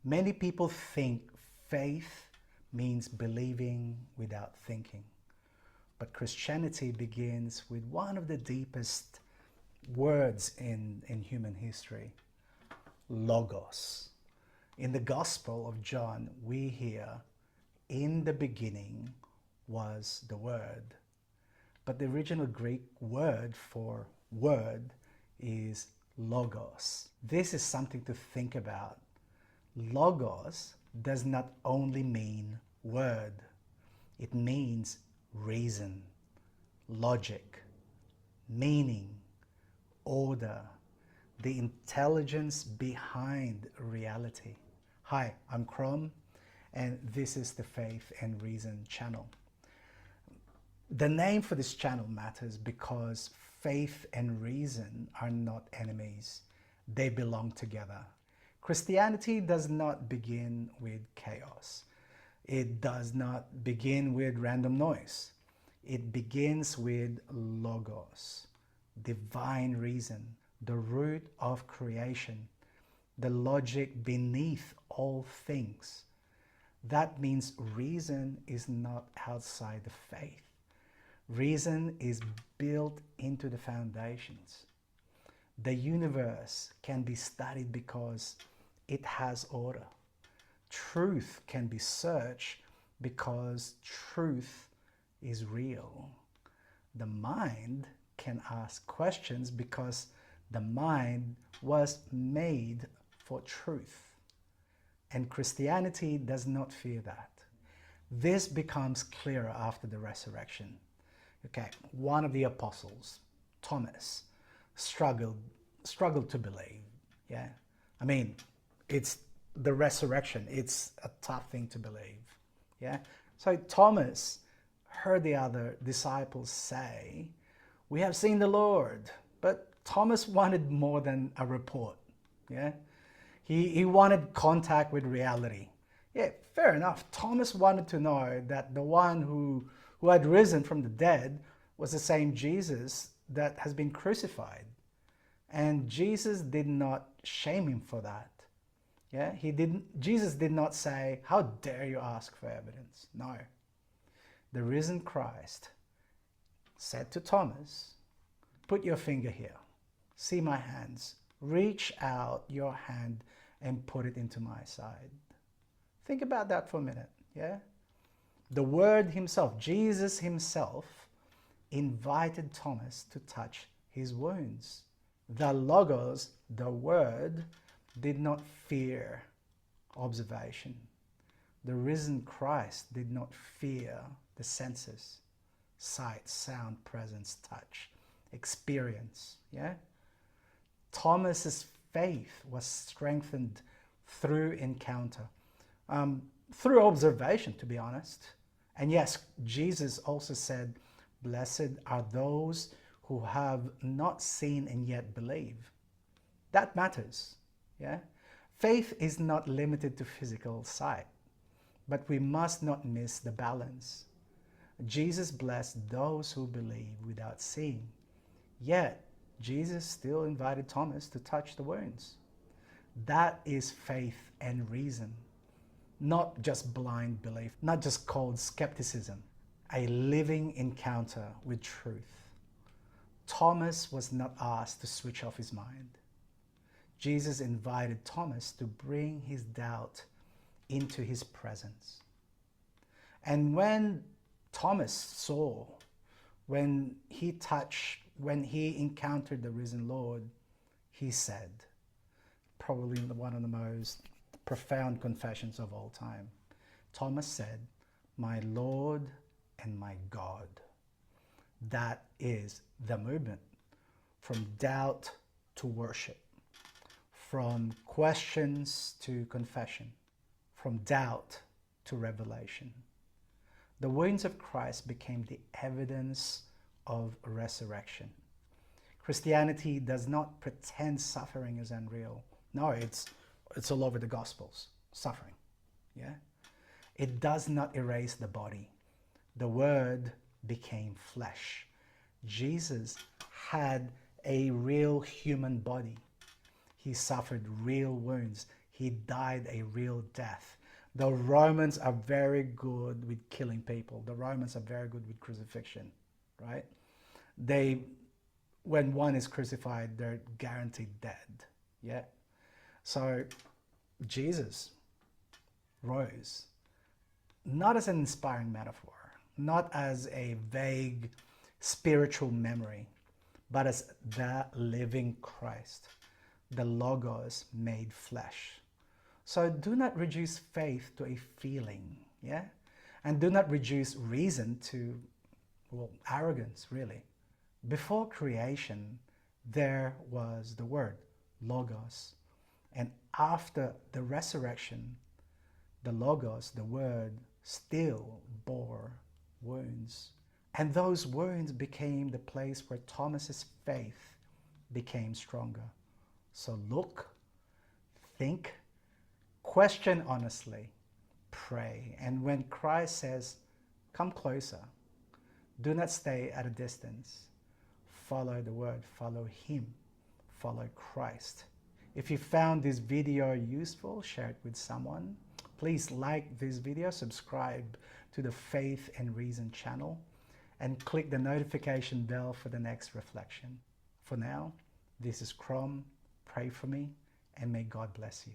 Many people think faith means believing without thinking. But Christianity begins with one of the deepest words in human history, logos. In the Gospel of John, we hear, in the beginning was the Word. But the original Greek word for word is logos. This is something to think about. Logos does not only mean word, it means reason, logic, meaning, order, the intelligence behind reality. Hi, I'm Crom, and this is the Faith and Reason channel. The name for this channel matters because faith and reason are not enemies. They belong together. Christianity does not begin with chaos. It does not begin with random noise. It begins with logos, divine reason, the root of creation, the logic beneath all things. That means reason is not outside the faith. Reason is built into the foundations. The universe can be studied because it has order. Truth can be searched because truth is real. The mind can ask questions because the mind was made for truth. And Christianity does not fear that. This becomes clearer after the resurrection. Okay, one of the apostles, Thomas, struggled to believe. Yeah, I mean, it's the resurrection. It's a tough thing to believe. Yeah, so Thomas heard the other disciples say, "We have seen the Lord." But Thomas wanted more than a report. Yeah, he wanted contact with reality. Yeah, fair enough. Thomas wanted to know that the one who had risen from the dead was the same Jesus that has been crucified. And Jesus did not shame him for that. Yeah, Jesus did not say, "How dare you ask for evidence?" No. The risen Christ said to Thomas, "Put your finger here. See my hands. Reach out your hand and put it into my side." Think about that for a minute. Yeah? The Word himself, Jesus himself, invited Thomas to touch his wounds. The Logos, the Word, did not fear observation. The risen Christ did not fear the senses, sight, sound, presence, touch, experience. Yeah? Thomas's faith was strengthened through encounter, through observation, to be honest. And yes, Jesus also said, "Blessed are those who have not seen and yet believe." That matters. Yeah? Faith is not limited to physical sight, but we must not miss the balance. Jesus blessed those who believe without seeing. Yet, Jesus still invited Thomas to touch the wounds. That is faith and reason, not just blind belief, not just cold skepticism, a living encounter with truth. Thomas was not asked to switch off his mind. Jesus invited Thomas to bring his doubt into his presence. And when Thomas saw, when he encountered the risen Lord, he said, probably one of the most profound confessions of all time. Thomas said, "My Lord and my God." That is the movement from doubt to worship, from questions to confession, from doubt to revelation. The wounds of Christ became the evidence of resurrection. Christianity does not pretend suffering is unreal. No, it's all over the Gospels, suffering. Yeah? It does not erase the body. The Word became flesh. Jesus had a real human body. He suffered real wounds. He died a real death. The Romans are very good with killing people. The Romans are very good with crucifixion, right? When one is crucified, they're guaranteed dead, yeah? So Jesus rose, not as an inspiring metaphor, not as a vague spiritual memory, but as the living Christ, the Logos made flesh. So do not reduce faith to a feeling, yeah? And do not reduce reason to, well, arrogance, really. Before creation, there was the Word, Logos. And after the resurrection, the Logos, the Word, still bore wounds. And those wounds became the place where Thomas's faith became stronger. So look, think, question honestly, pray. And when Christ says, come closer, do not stay at a distance. Follow the Word, follow Him, follow Christ. If you found this video useful, share it with someone. Please like this video, subscribe to the Faith and Reason channel, and click the notification bell for the next reflection. For now, this is Crom. Pray for me, and may God bless you.